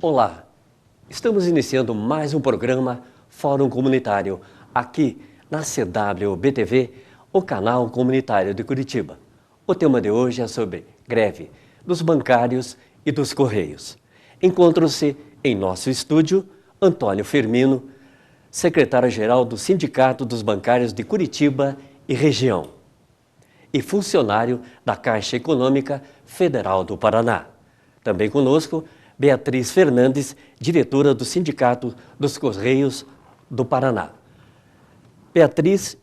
Olá, estamos iniciando mais um programa Fórum Comunitário, aqui na CWB-TV, o canal comunitário de Curitiba. O tema de hoje é sobre greve dos bancários e dos Correios. Encontram-se em nosso estúdio Antônio Firmino, secretário-geral do Sindicato dos Bancários de Curitiba e Região, e funcionário da Caixa Econômica Federal do Paraná. Também conosco, Beatriz Fernandes, diretora do Sindicato dos Correios do Paraná. Beatriz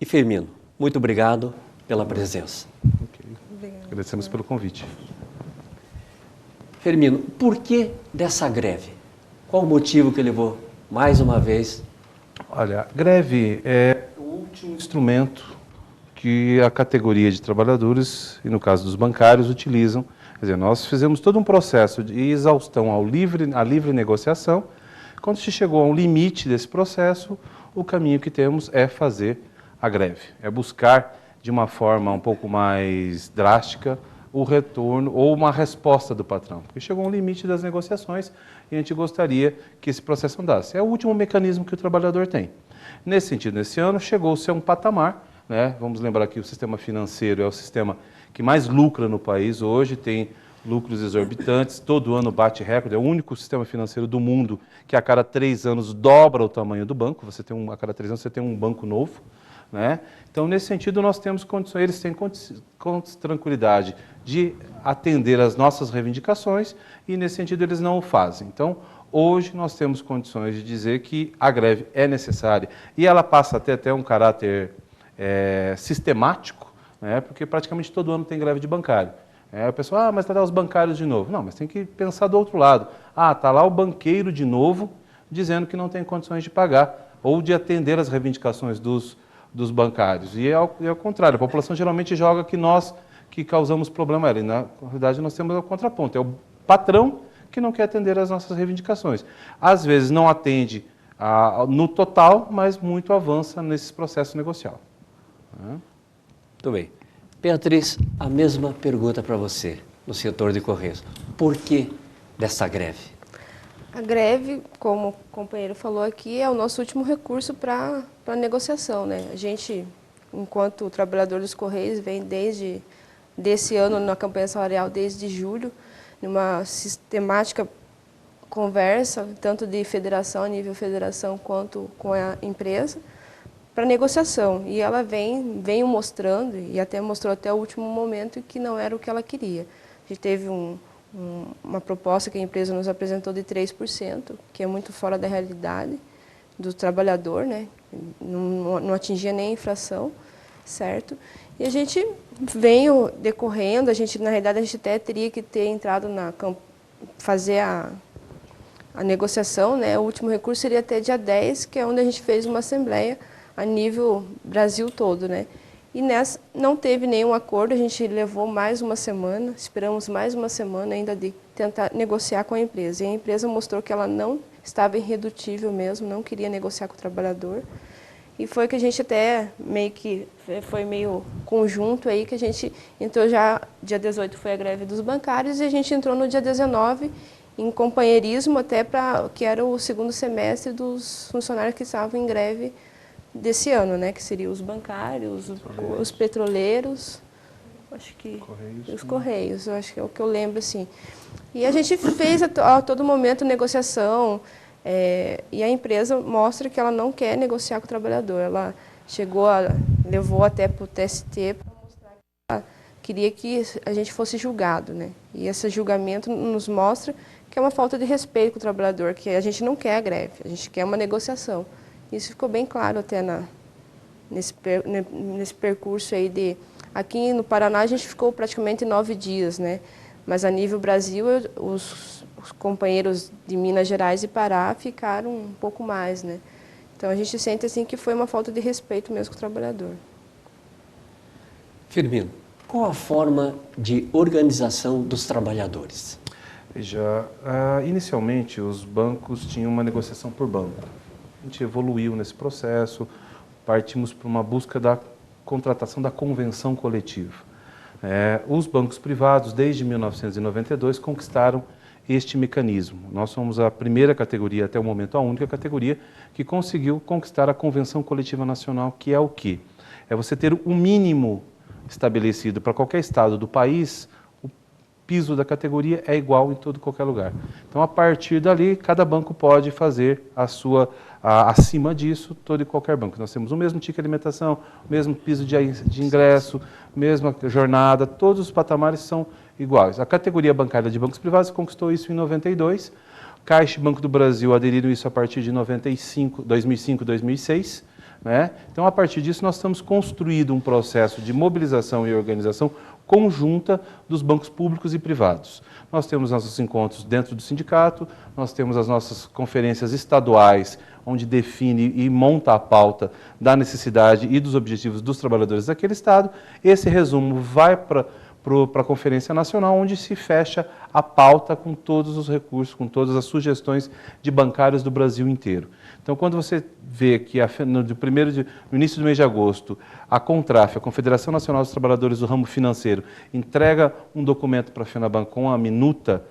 e Firmino, muito obrigado pela presença. Okay. Agradecemos pelo convite. Firmino, por que dessa greve? Qual o motivo que levou, mais uma vez? Olha, a greve é o último instrumento que a categoria de trabalhadores, e no caso dos bancários, utilizam. Quer dizer, nós fizemos todo um processo de exaustão à livre negociação. Quando se chegou a um limite desse processo, o caminho que temos é fazer a greve. É buscar, de uma forma um pouco mais drástica, o retorno ou uma resposta do patrão. Porque chegou a um limite das negociações e a gente gostaria que esse processo andasse. É o último mecanismo que o trabalhador tem. Nesse sentido, nesse ano, chegou-se a um patamar, né? Vamos lembrar que o sistema financeiro é o sistema que mais lucra no país hoje, tem lucros exorbitantes, todo ano bate recorde, é o único sistema financeiro do mundo que a cada 3 anos dobra o tamanho do banco, a cada 3 anos você tem um banco novo, né? Então, nesse sentido, nós temos condições, eles têm tranquilidade de atender às nossas reivindicações e, nesse sentido, eles não o fazem. Então, hoje nós temos condições de dizer que a greve é necessária e ela passa a ter até um caráter sistemático, né? Porque praticamente todo ano tem greve de bancário. A pessoa, mas está lá os bancários de novo. Não, mas tem que pensar do outro lado. Está lá o banqueiro de novo dizendo que não tem condições de pagar ou de atender as reivindicações dos bancários. E é ao contrário, a população geralmente joga que nós que causamos problema a ela. E, na realidade, nós temos o contraponto. É o patrão que não quer atender as nossas reivindicações. Às vezes não atende no total, mas muito avança nesse processo negocial. Muito bem. Beatriz, a mesma pergunta para você, no setor de Correios. Por que dessa greve? A greve, como o companheiro falou aqui, é o nosso último recurso para negociação, né? A gente, enquanto trabalhador dos Correios, vem desse ano na campanha salarial, desde julho, numa sistemática conversa, tanto de federação, a nível federação, quanto com a empresa, para negociação. E ela vem mostrando, e até mostrou até o último momento, que não era o que ela queria. A gente teve uma proposta que a empresa nos apresentou de 3%, que é muito fora da realidade do trabalhador, né? Não atingia nem a inflação, certo? E a gente veio decorrendo, na realidade, a gente até teria que ter entrado fazer a negociação, né? O último recurso seria até dia 10, que é onde a gente fez uma assembleia a nível Brasil todo, né? E nessa não teve nenhum acordo, a gente levou mais uma semana, esperamos mais uma semana ainda de tentar negociar com a empresa. E a empresa mostrou que ela não estava irredutível mesmo, não queria negociar com o trabalhador. E foi que a gente até foi meio conjunto aí, que a gente entrou já, dia 18 foi a greve dos bancários, e a gente entrou no dia 19 em companheirismo, até que era o segundo semestre dos funcionários que estavam em greve desse ano, né, que seriam os bancários, os petroleiros, acho que os Correios, eu acho que é o que eu lembro, assim. E a gente fez a todo momento negociação, e a empresa mostra que ela não quer negociar com o trabalhador. Ela levou até para o TST para mostrar que ela queria que a gente fosse julgado, né? E esse julgamento nos mostra que é uma falta de respeito com o trabalhador, que a gente não quer a greve, a gente quer uma negociação. Isso ficou bem claro até nesse percurso aí Aqui no Paraná a gente ficou praticamente 9 dias, né? Mas a nível Brasil, os companheiros de Minas Gerais e Pará ficaram um pouco mais, né? Então a gente sente assim que foi uma falta de respeito mesmo com o trabalhador. Firmino, qual a forma de organização dos trabalhadores? Veja, inicialmente os bancos tinham uma negociação por banco. A gente evoluiu nesse processo, partimos para uma busca da contratação da convenção coletiva. Os bancos privados, desde 1992, conquistaram este mecanismo. Nós somos a primeira categoria, até o momento a única categoria, que conseguiu conquistar a Convenção Coletiva Nacional, que é o quê? É você ter um mínimo estabelecido para qualquer estado do país. O piso da categoria é igual em todo qualquer lugar. Então, a partir dali, cada banco pode fazer acima disso, todo e qualquer banco. Nós temos o mesmo ticket de alimentação, o mesmo piso de ingresso, mesma jornada, todos os patamares são iguais. A categoria bancária de bancos privados conquistou isso em 92, Caixa e Banco do Brasil aderiram isso a partir de 2005, 2006. Né? Então, a partir disso, nós estamos construindo um processo de mobilização e organização conjunta dos bancos públicos e privados. Nós temos nossos encontros dentro do sindicato, nós temos as nossas conferências estaduais, onde define e monta a pauta da necessidade e dos objetivos dos trabalhadores daquele estado. Esse resumo vai para a Conferência Nacional, onde se fecha a pauta com todos os recursos, com todas as sugestões de bancários do Brasil inteiro. Então, quando você vê que no início do mês de agosto, a CONTRAF, a Confederação Nacional dos Trabalhadores do Ramo Financeiro, entrega um documento para a FENABAN com a minuta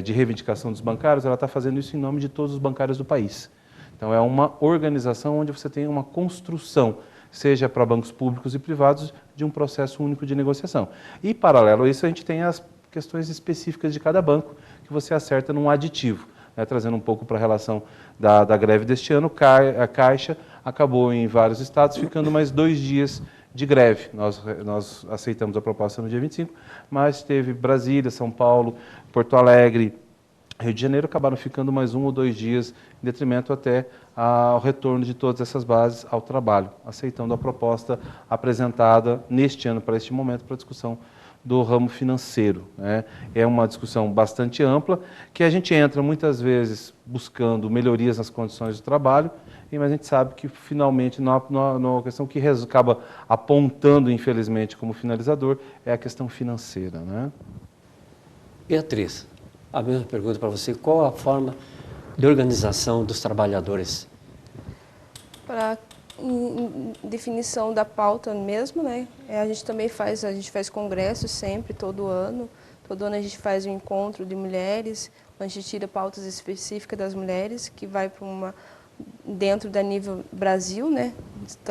de reivindicação dos bancários, ela está fazendo isso em nome de todos os bancários do país. Então, é uma organização onde você tem uma construção, seja para bancos públicos e privados, de um processo único de negociação. E, paralelo a isso, a gente tem as questões específicas de cada banco, que você acerta num aditivo. Trazendo um pouco para a relação da greve deste ano, a Caixa acabou em vários estados ficando mais 2 dias de greve. Nós aceitamos a proposta no dia 25, mas teve Brasília, São Paulo, Porto Alegre, Rio de Janeiro, acabaram ficando mais 1 ou 2 dias, em detrimento até ao retorno de todas essas bases ao trabalho, aceitando a proposta apresentada neste ano, para este momento, para discussão do ramo financeiro. Né? É uma discussão bastante ampla, que a gente entra muitas vezes buscando melhorias nas condições de trabalho, mas a gente sabe que finalmente, na questão que acaba apontando, infelizmente, como finalizador, é a questão financeira. Né? Beatriz, a mesma pergunta para você, qual a forma de organização dos trabalhadores? Para definição da pauta mesmo, né? A gente também faz congressos sempre, todo ano a gente faz um encontro de mulheres, onde a gente tira pautas específicas das mulheres, que vai para dentro da nível Brasil, né?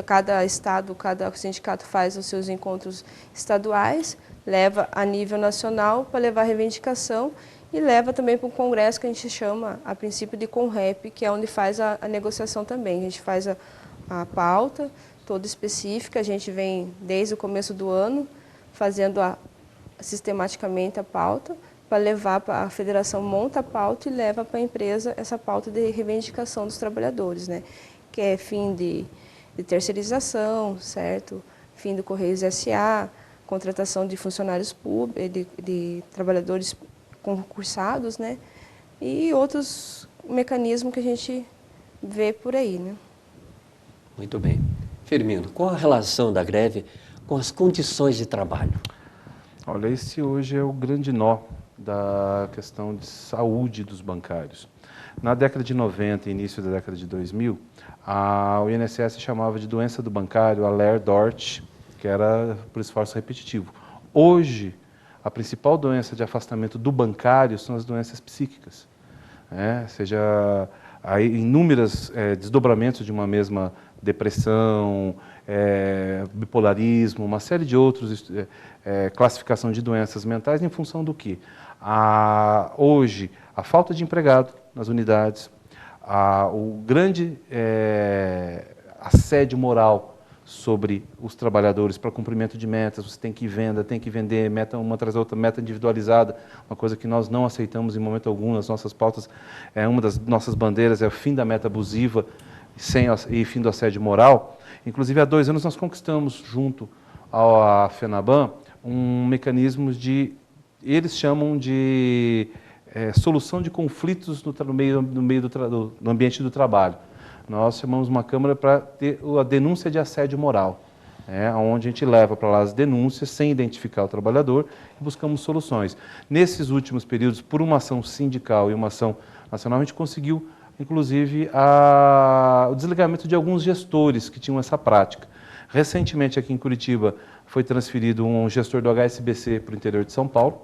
Cada estado, cada sindicato faz os seus encontros estaduais, leva a nível nacional para levar a reivindicação e leva também para um congresso que a gente chama, a princípio, de CONREP, que é onde faz a negociação também. A gente faz a pauta toda específica, a gente vem desde o começo do ano fazendo sistematicamente a pauta, para levar para a federação, monta a pauta e leva para a empresa essa pauta de reivindicação dos trabalhadores, né? Que é fim de terceirização, certo? Fim do Correios S.A., contratação de funcionários públicos, de trabalhadores concursados, né? E outros mecanismos que a gente vê por aí, né? Muito bem. Firmino, qual a relação da greve com as condições de trabalho? Olha, esse hoje é o grande nó da questão de saúde dos bancários. Na década de 90 e início da década de 2000, o INSS chamava de doença do bancário a Ler-Dort, que era por esforço repetitivo. Hoje, a principal doença de afastamento do bancário são as doenças psíquicas. Seja inúmeros desdobramentos de uma mesma depressão, bipolarismo, uma série de outros, classificação de doenças mentais em função do quê? Hoje, a falta de empregado nas unidades, o grande assédio moral sobre os trabalhadores para cumprimento de metas, você tem que vender, meta uma atrás da outra, meta individualizada, uma coisa que nós não aceitamos em momento algum nas nossas pautas. Uma das nossas bandeiras é o fim da meta abusiva e fim do assédio moral. Inclusive, há 2 anos nós conquistamos, junto à FENABAN, um mecanismo eles chamam de solução de conflitos no ambiente do trabalho. Nós chamamos uma Câmara para ter a denúncia de assédio moral, onde a gente leva para lá as denúncias sem identificar o trabalhador e buscamos soluções. Nesses últimos períodos, por uma ação sindical e uma ação nacional, a gente conseguiu, inclusive, o desligamento de alguns gestores que tinham essa prática. Recentemente, aqui em Curitiba, foi transferido um gestor do HSBC para o interior de São Paulo.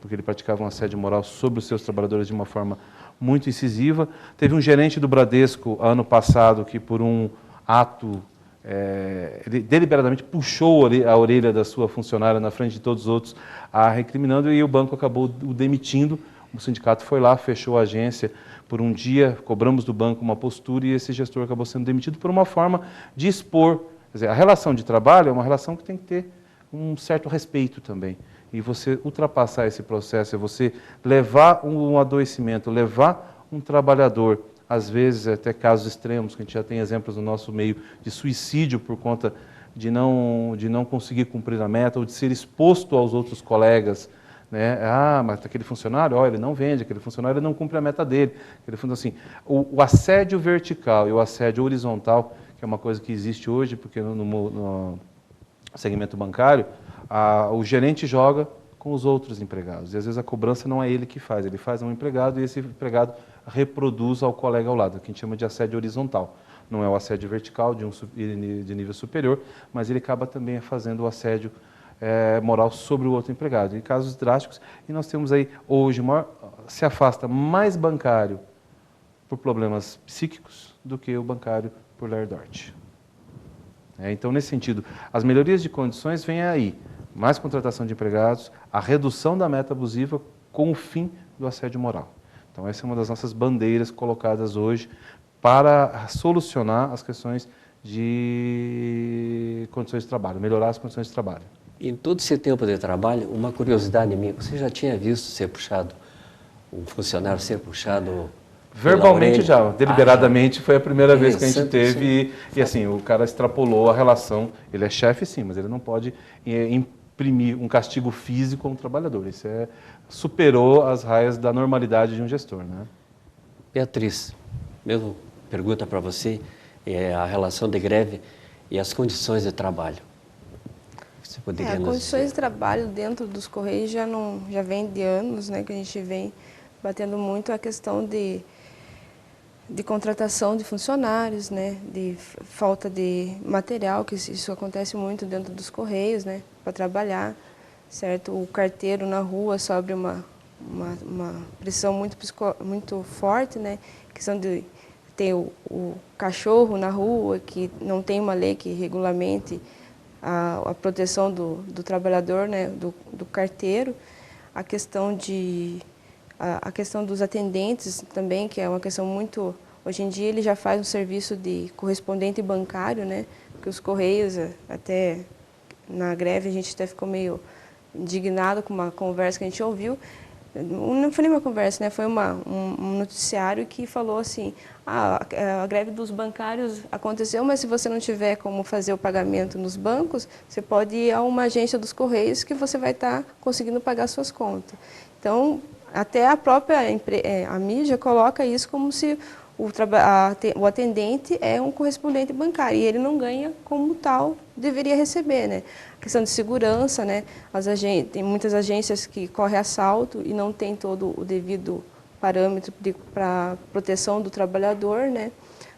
porque ele praticava um assédio moral sobre os seus trabalhadores de uma forma muito incisiva. Teve um gerente do Bradesco, ano passado, que por um ato, ele deliberadamente puxou a orelha da sua funcionária na frente de todos os outros, a recriminando, e o banco acabou o demitindo. O sindicato foi lá, fechou a agência por um dia, cobramos do banco uma postura e esse gestor acabou sendo demitido por uma forma de expor. Quer dizer, a relação de trabalho é uma relação que tem que ter um certo respeito também. E você ultrapassar esse processo, é você levar um adoecimento, levar um trabalhador, às vezes até casos extremos, que a gente já tem exemplos no nosso meio de suicídio por conta de não conseguir cumprir a meta ou de ser exposto aos outros colegas, né? Ah, mas aquele funcionário, ó, ele não vende, aquele funcionário ele não cumpre a meta dele. Assim, o assédio vertical e o assédio horizontal, que é uma coisa que existe hoje, porque no segmento bancário, o gerente joga com os outros empregados. E às vezes a cobrança não é ele que faz, ele faz a um empregado e esse empregado reproduz ao colega ao lado, que a gente chama de assédio horizontal. Não é o assédio vertical de nível superior, mas ele acaba também fazendo o assédio moral sobre o outro empregado. Em casos drásticos, e nós temos aí hoje, se afasta mais bancário por problemas psíquicos do que o bancário por lerdorte. Então, nesse sentido, as melhorias de condições vêm aí. Mais contratação de empregados, a redução da meta abusiva com o fim do assédio moral. Então, essa é uma das nossas bandeiras colocadas hoje para solucionar as questões de condições de trabalho, melhorar as condições de trabalho. Em todo esse tempo de trabalho, uma curiosidade minha, você já tinha visto ser puxado, um funcionário ser puxado verbalmente já, deliberadamente foi a primeira vez que a gente sempre, teve e assim, o cara extrapolou a relação, ele é chefe sim, mas ele não pode imprimir um castigo físico a um trabalhador, isso superou as raias da normalidade de um gestor, né? Beatriz, mesma pergunta para você, a relação de greve e as condições de trabalho. Você poderia nos condições dizer? de trabalho dentro dos Correios já vem de anos, né, que a gente vem batendo muito a questão de contratação de funcionários, né, de falta de material, que isso acontece muito dentro dos Correios, né, para trabalhar, certo? O carteiro na rua sofre uma pressão muito forte, né, questão de ter o cachorro na rua, que não tem uma lei que regulamente a proteção do trabalhador, né, do carteiro, a questão dos atendentes também, que é uma questão muito... Hoje em dia ele já faz um serviço de correspondente bancário, né, porque os Correios, até na greve, a gente até ficou meio indignado com uma conversa que a gente ouviu. Não foi nem uma conversa, né? Foi um noticiário que falou assim, a greve dos bancários aconteceu, mas se você não tiver como fazer o pagamento nos bancos, você pode ir a uma agência dos Correios que você vai estar conseguindo pagar suas contas. Então, até a própria a mídia coloca isso como se o atendente é um correspondente bancário e ele não ganha como tal deveria receber, né? A questão de segurança, né? Tem muitas agências que correm assalto e não tem todo o devido parâmetro para proteção do trabalhador, né?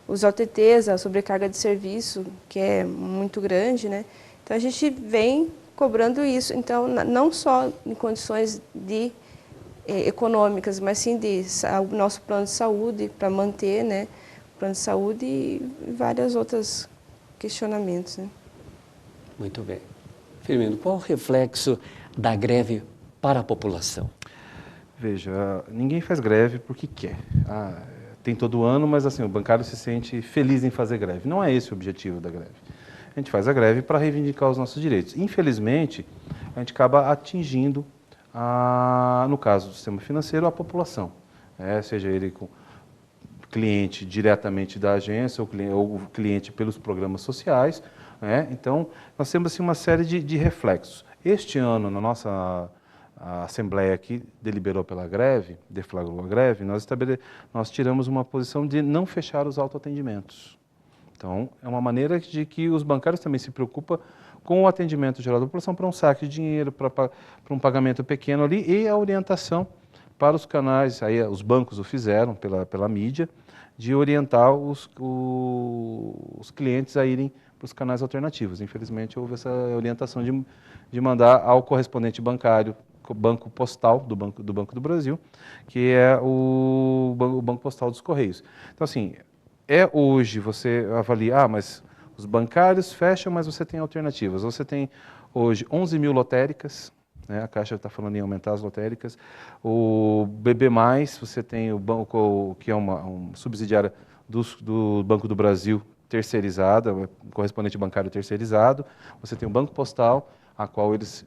Os OTTs, a sobrecarga de serviço, que é muito grande, né? Então a gente vem cobrando isso, então não só em condições econômicas, mas sim o nosso plano de saúde, para manter, né, o plano de saúde e vários outros questionamentos, né? Muito bem. Firmino, qual o reflexo da greve para a população? Veja, ninguém faz greve porque quer. Tem todo ano, mas assim, o bancário se sente feliz em fazer greve. Não é esse o objetivo da greve. A gente faz a greve para reivindicar os nossos direitos. Infelizmente, a gente acaba atingindo no caso do sistema financeiro, a população, seja ele com cliente diretamente da agência ou cliente pelos programas sociais. Então, nós temos assim, uma série de reflexos. Este ano, na nossa Assembleia que deliberou pela greve, deflagrou a greve, nós tiramos uma posição de não fechar os autoatendimentos. Então, é uma maneira de que os bancários também se preocupam com o atendimento geral da população para um saque de dinheiro, para um pagamento pequeno ali e a orientação para os canais, aí os bancos o fizeram pela mídia, de orientar os clientes a irem para os canais alternativos. Infelizmente, houve essa orientação de mandar ao correspondente bancário banco postal do Banco do Brasil, que é o Banco Postal dos Correios. Então, assim, hoje você avalia, mas os bancários fecham, mas você tem alternativas. Você tem hoje 11 mil lotéricas, né? A Caixa está falando em aumentar as lotéricas. O BB+, você tem o banco, que é uma subsidiária do Banco do Brasil, terceirizada, correspondente bancário terceirizado. Você tem o Banco Postal, a qual eles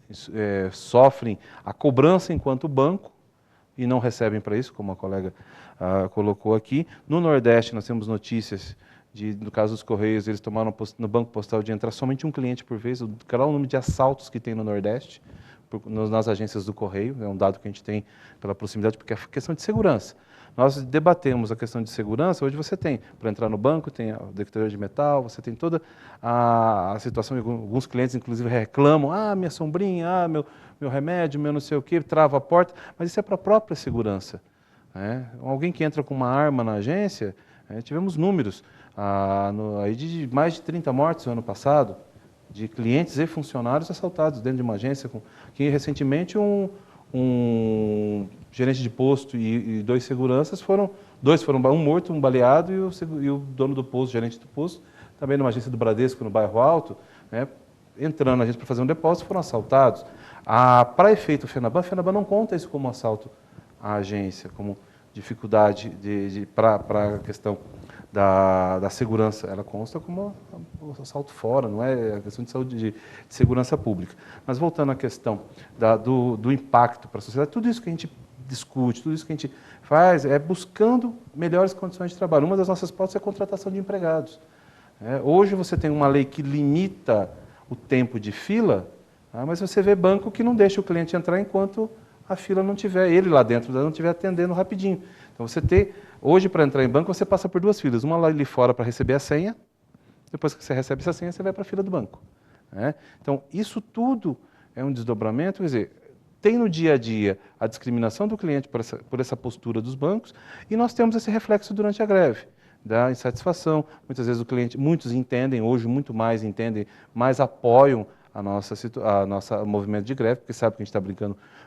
sofrem a cobrança enquanto banco e não recebem para isso, como a colega colocou aqui. No Nordeste, nós temos notícias no caso dos Correios, eles tomaram no Banco Postal de entrar somente um cliente por vez, o número de assaltos que tem no Nordeste, nas agências do Correio, é um dado que a gente tem pela proximidade, porque é questão de segurança. Nós debatemos a questão de segurança, hoje você tem, para entrar no banco, tem o detector de metal, você tem toda a situação, alguns clientes inclusive reclamam, minha sombrinha, meu remédio, meu não sei o quê, trava a porta, mas isso é para a própria segurança. Alguém que entra com uma arma na agência, tivemos números aí de mais de 30 mortes no ano passado, de clientes e funcionários assaltados dentro de uma agência, que recentemente um gerente de posto e 2 seguranças um morto, um baleado, e o dono do posto, gerente do posto, também numa agência do Bradesco, no Bairro Alto, entrando na agência para fazer um depósito, foram assaltados. Para efeito FENABAN, a FENABAN não conta isso como assalto à agência, como dificuldade para a questão da segurança, ela consta como assalto fora, não é a questão de saúde, de segurança pública. Mas voltando à questão do impacto para a sociedade, tudo isso que a gente discute, tudo isso que a gente faz é buscando melhores condições de trabalho. Uma das nossas pautas é a contratação de empregados. Hoje você tem uma lei que limita o tempo de fila, mas você vê banco que não deixa o cliente entrar enquanto a fila não tiver, ele lá dentro não estiver atendendo rapidinho. Então hoje para entrar em banco você passa por 2 filas, uma lá ali fora para receber a senha, depois que você recebe essa senha você vai para a fila do banco. Então isso tudo é um desdobramento, quer dizer, tem no dia a dia a discriminação do cliente por essa postura dos bancos e nós temos esse reflexo durante a greve, da insatisfação. Muitas vezes muitos entendem, hoje muito mais entendem, mais apoiam a nossa movimento de greve, porque sabe que a gente está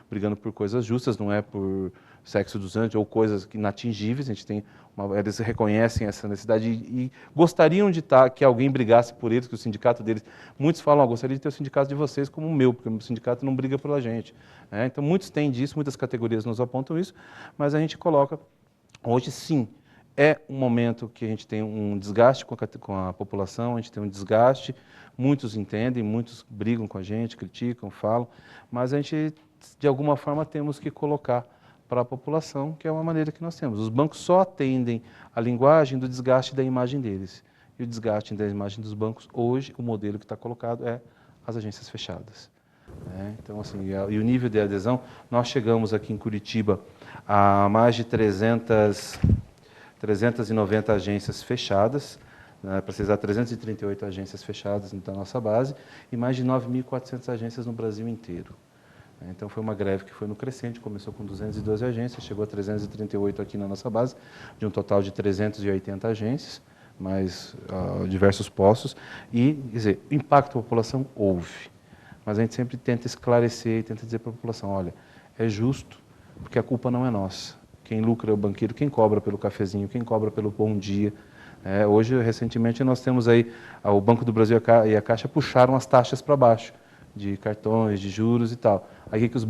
brigando por coisas justas, não é por sexo dos anjos ou coisas inatingíveis. A gente eles reconhecem essa necessidade e gostariam de que alguém brigasse por eles, que o sindicato deles, muitos falam, gostaria de ter o sindicato de vocês como o meu, porque o sindicato não briga pela gente. Então muitos têm disso, muitas categorias nos apontam isso, mas a gente coloca, hoje sim, é um momento que a gente tem um desgaste com a população, a gente tem um desgaste, muitos entendem, muitos brigam com a gente, criticam, falam, mas a gente, de alguma forma, temos que colocar para a população, que é uma maneira que nós temos. Os bancos só atendem a linguagem do desgaste da imagem deles. E o desgaste da imagem dos bancos, hoje, o modelo que está colocado é as agências fechadas. Então, assim, e o nível de adesão, nós chegamos aqui em Curitiba a mais de 390 agências fechadas, precisar 338 agências fechadas na nossa base e mais de 9.400 agências no Brasil inteiro. Então foi uma greve que foi no crescente, começou com 212 agências, chegou a 338 aqui na nossa base, de um total de 380 agências, mais diversos postos, e, quer dizer, impacto à população houve. Mas a gente sempre tenta esclarecer e tenta dizer para a população, olha, é justo, porque a culpa não é nossa. Quem lucra é o banqueiro, quem cobra pelo cafezinho, quem cobra pelo bom dia. Hoje, recentemente, nós temos aí, o Banco do Brasil e a Caixa puxaram as taxas para baixo, de cartões, de juros e tal. Aí o que os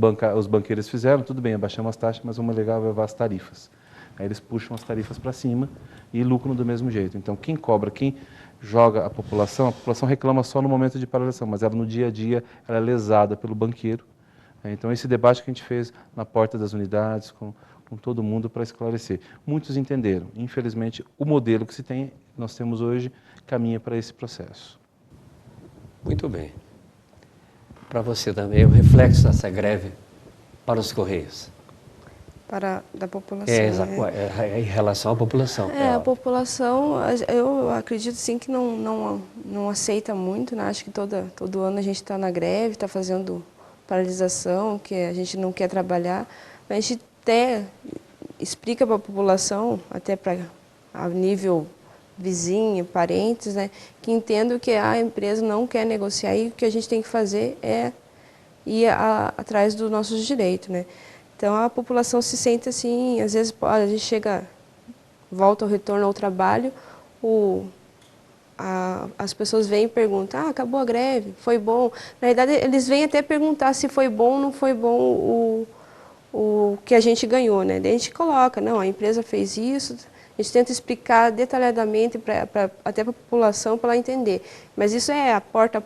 banqueiros fizeram? Tudo bem, abaixamos as taxas, mas vamos levar as tarifas. Aí eles puxam as tarifas para cima e lucram do mesmo jeito. Então, quem cobra, quem joga a população reclama só no momento de paralisação, mas ela no dia a dia ela é lesada pelo banqueiro. Então, esse debate que a gente fez na porta das unidades, com todo mundo para esclarecer. Muitos entenderam. Infelizmente, o modelo que nós temos hoje, caminha para esse processo. Muito bem. Para você também, o reflexo dessa greve para os Correios? Da população. Em relação à população. A população, eu acredito sim que não aceita muito, né? Acho que todo ano a gente está na greve, está fazendo paralisação, que a gente não quer trabalhar. A gente até explica para a população, até a nível vizinho, parentes, né, que entendo que a empresa não quer negociar e o que a gente tem que fazer é ir atrás dos nossos direitos, né? Então a população se sente assim, às vezes a gente volta ao retorno ao trabalho, as pessoas vêm e perguntam, acabou a greve, foi bom. Na verdade, eles vêm até perguntar se foi bom ou não foi bom o que a gente ganhou, né? Daí a gente coloca, não, a empresa fez isso, a gente tenta explicar detalhadamente até para a população, para ela entender. Mas isso é a porta,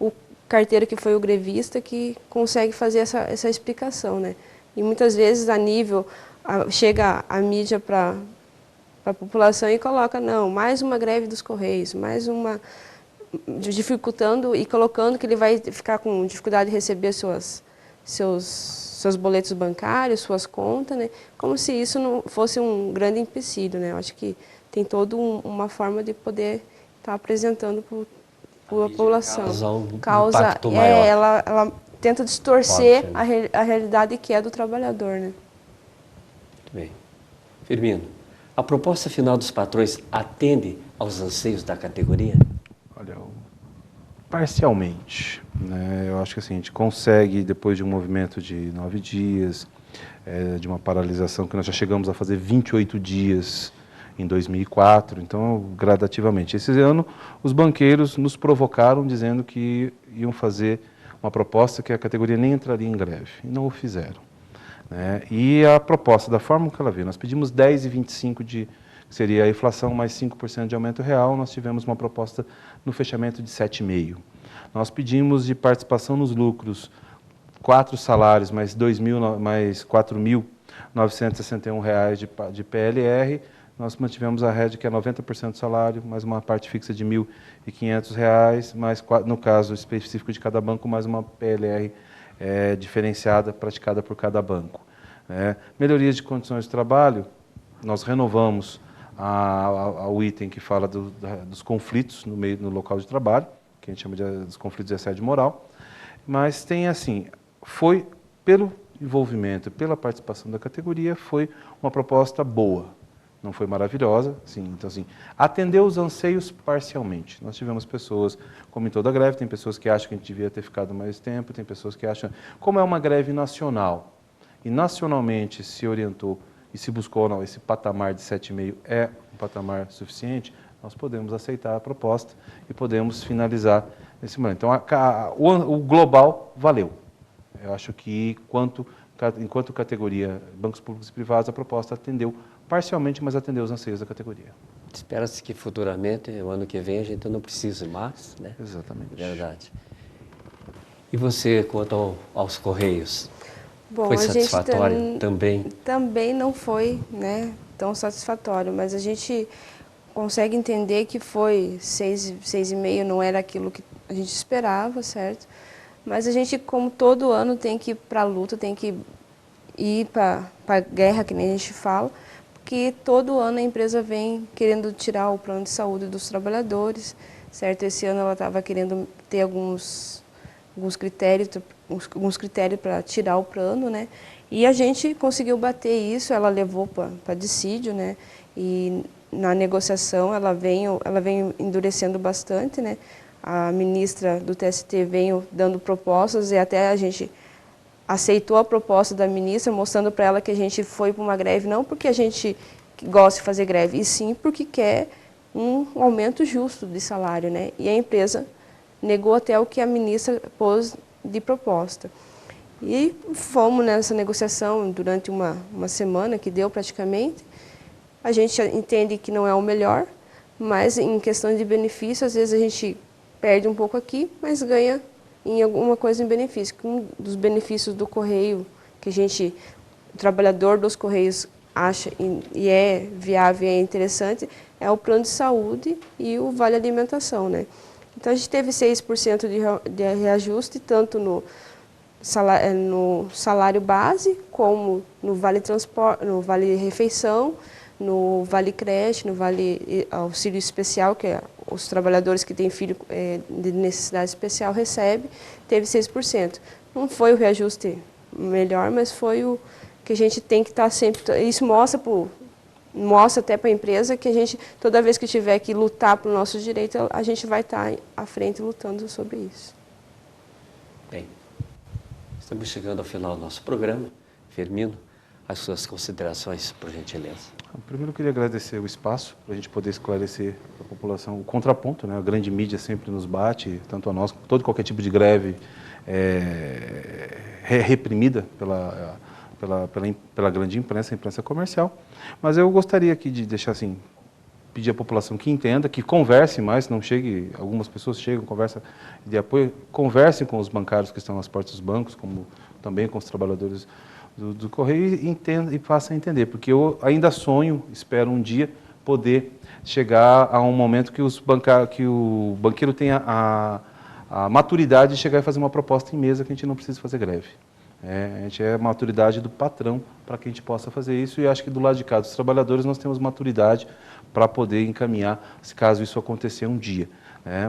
o carteiro que foi o grevista que consegue fazer essa explicação, né? E muitas vezes chega a mídia para a população e coloca, não, mais uma greve dos Correios, mais uma, dificultando e colocando que ele vai ficar com dificuldade de receber seus boletos bancários, suas contas, né? Como se isso não fosse um grande empecilho, né? Eu acho que tem toda uma forma de poder estar apresentando para a população. Causa um impacto maior. Ela tenta distorcer a realidade que é do trabalhador, né? Muito bem. Firmino, a proposta final dos patrões atende aos anseios da categoria? Olha, parcialmente, né? Eu acho que assim, a gente consegue, depois de um movimento de 9 dias, de uma paralisação que nós já chegamos a fazer 28 dias em 2004, então gradativamente. Esse ano, os banqueiros nos provocaram dizendo que iam fazer uma proposta que a categoria nem entraria em greve, e não o fizeram, né? E a proposta, da forma que ela veio, nós pedimos 10,25 que seria a inflação mais 5% de aumento real, nós tivemos uma proposta no fechamento de 7,5%. Nós pedimos de participação nos lucros 4 salários mais mais R$4.961 de PLR, nós mantivemos a rede que é 90% do salário, mais uma parte fixa de R$1.500, mais, no caso específico de cada banco, mais uma PLR diferenciada, praticada por cada banco. Melhorias de condições de trabalho, nós renovamos o item que fala dos conflitos no local de trabalho, que a gente chama dos conflitos de assédio moral, mas tem assim, foi pelo envolvimento, pela participação da categoria, foi uma proposta boa, não foi maravilhosa, sim. Então assim, atendeu os anseios parcialmente. Nós tivemos pessoas, como em toda greve, tem pessoas que acham que a gente devia ter ficado mais tempo, tem pessoas que acham, como é uma greve nacional, e nacionalmente se orientou e se buscou, não, esse patamar de 7,5 é um patamar suficiente, nós podemos aceitar a proposta e podemos finalizar nesse momento. Então, o global valeu. Eu acho que, enquanto categoria bancos públicos e privados, a proposta atendeu parcialmente, mas atendeu os anseios da categoria. Espera-se que futuramente, o ano que vem, a gente não precise mais, né? Exatamente. Verdade. E você, quanto aos Correios? Bom, foi satisfatório também? Também não foi, né, tão satisfatório, mas a gente consegue entender que foi 6,5, não era aquilo que a gente esperava, certo? Mas a gente, como todo ano, tem que ir para a luta, tem que ir para a guerra, que nem a gente fala, porque todo ano a empresa vem querendo tirar o plano de saúde dos trabalhadores, certo? Esse ano ela estava querendo ter alguns critérios para tirar o plano, né? E a gente conseguiu bater isso, ela levou para dissídio, né? E na negociação ela vem endurecendo bastante, né? A ministra do TST veio dando propostas e até a gente aceitou a proposta da ministra, mostrando para ela que a gente foi para uma greve não porque a gente gosta de fazer greve, e sim porque quer um aumento justo de salário, né? E a empresa negou até o que a ministra pôs de proposta. E fomos nessa negociação durante uma semana, que deu praticamente. A gente entende que não é o melhor, mas em questão de benefício, às vezes a gente perde um pouco aqui, mas ganha em alguma coisa em benefício. Um dos benefícios do Correio, que o trabalhador dos Correios acha e é viável e é interessante, é o plano de saúde e o vale alimentação, né? Então a gente teve 6% de reajuste, tanto no salário base, como no vale transporte, no vale refeição, no vale creche, no vale auxílio especial, que os trabalhadores que têm filho de necessidade especial recebem, teve 6%. Não foi o reajuste melhor, mas foi o que a gente tem que estar sempre... Isso mostra até para a empresa que a gente, toda vez que tiver que lutar pelo nosso direito, a gente vai estar à frente lutando sobre isso. Bem, Estamos chegando ao final do nosso programa. Firmino, as suas considerações, por gentileza. Primeiro, eu queria agradecer o espaço para a gente poder esclarecer para a população o contraponto, né? A grande mídia sempre nos bate, tanto a nós, todo qualquer tipo de greve é reprimida pela grande imprensa, a imprensa comercial. Mas eu gostaria aqui de deixar assim, pedir à população que entenda, que converse mais, não chegue, algumas pessoas chegam, conversa de apoio, conversem com os bancários que estão nas portas dos bancos, como também com os trabalhadores do Correio, e façam entender, porque eu ainda sonho, espero um dia poder chegar a um momento que o banqueiro tenha a maturidade de chegar e fazer uma proposta em mesa que a gente não precisa fazer greve. A gente é a maturidade do patrão para que a gente possa fazer isso, e acho que do lado de cá dos trabalhadores nós temos maturidade para poder encaminhar, se caso isso acontecer um dia.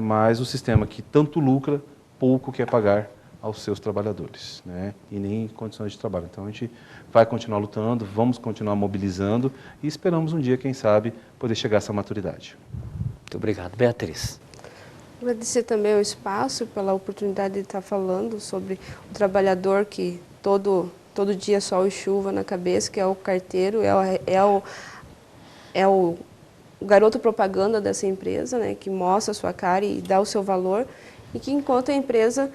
Mas o sistema que tanto lucra, pouco quer pagar aos seus trabalhadores, e nem condições de trabalho. Então a gente vai continuar lutando, vamos continuar mobilizando e esperamos um dia, quem sabe, poder chegar a essa maturidade. Muito obrigado. Beatriz. Agradecer também o espaço, pela oportunidade de estar falando sobre o trabalhador que todo dia sol e chuva na cabeça, que é o carteiro, é o garoto propaganda dessa empresa, que mostra a sua cara e dá o seu valor, e que enquanto a empresa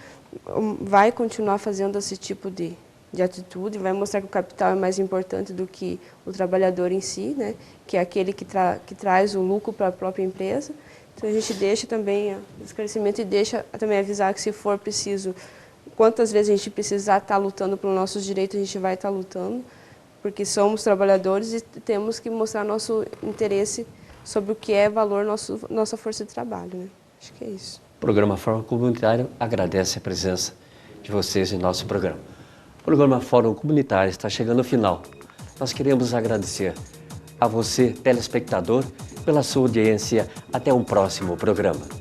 vai continuar fazendo esse tipo de atitude, vai mostrar que o capital é mais importante do que o trabalhador em si, que é aquele que traz o lucro para a própria empresa. Então a gente deixa também o esclarecimento e deixa também avisar que, se for preciso, quantas vezes a gente precisar estar lutando pelos nossos direitos, a gente vai estar lutando, porque somos trabalhadores e temos que mostrar nosso interesse sobre o que é valor nossa força de trabalho. Acho que é isso. O programa Fórum Comunitário agradece a presença de vocês em nosso programa. O programa Fórum Comunitário está chegando ao final. Nós queremos agradecer a você, telespectador, pela sua audiência. Até um próximo programa.